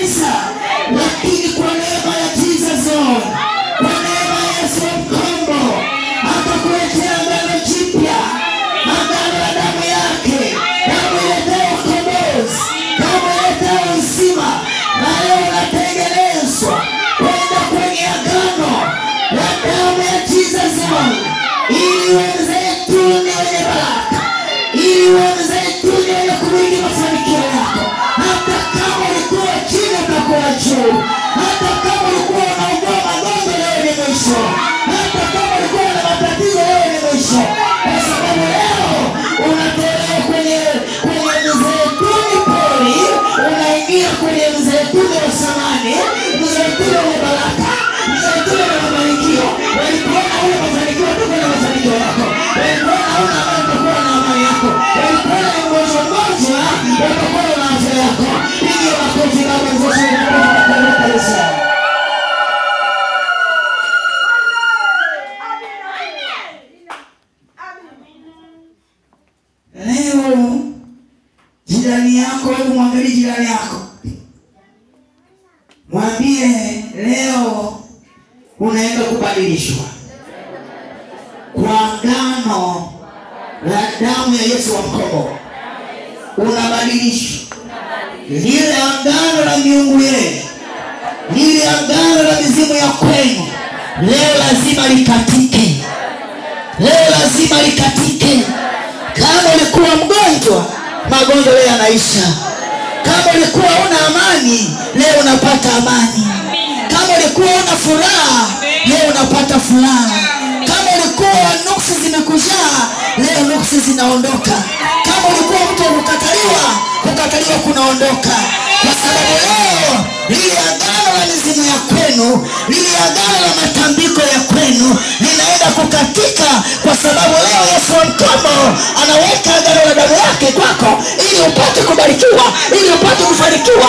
kanisa, lakini kwa neema ya Jesus, kwa neema ya Yesu mkombo, akakuletea agano jipya, agano la damu yake, damu iletao ukombozi, damu iletao uzima. Na leo unatengenezwa kwenda kwenye agano la damu ya Jesus, ili uwe mzeituni wenye baraka, ili uwe mzeituni wenye kuringi mafanikio yako. Hata kama ulikuwa chini utakuwa juu, hata kama ulikuwa unaugua magonjwa leo ni mwisho, hata kama ulikuwa na matatizo leo ni mwisho, kwa sababu leo unatolewa kwenye mzeituni pori, unaingia kwenye mzeituni wa samani, mzeituni wenye baraka, mzeituni wenye mafanikio. Walikuona ule mafanikio utakuwa na mafanikio yako, walikuona una amani utakuwa na amani yako, walikuona mgonjwa mmoja utakuwa na afya yako. Piga makofi kama mzoshi kwa kanisa. Leo jirani yako, hebu mwangalie jirani yako, mwambie leo unaenda kubadilishwa kwa agano la damu ya Yesu wa mkombo. Unabadilishwa lile agano la miungu yenu, lile agano la mizimu ya kwenu, leo lazima likatike, leo lazima likatike. Kama ulikuwa mgonjwa, magonjwa leo yanaisha. Kama ulikuwa una amani, leo unapata amani. Kama ulikuwa una furaha, leo unapata furaha. Kama ulikuwa nuksi zimekujaa, leo nuksi zinaondoka. Kama ulikuwa mtu wa kukataliwa kunaondoka. Kwa sababu leo lile agano la mizimu ya kwenu, lile agano la matambiko ya kwenu linaenda kukatika. Kwa sababu leo Yesu mkombo anaweka agano la damu yake kwako, ili upate kubarikiwa, ili upate kufanikiwa,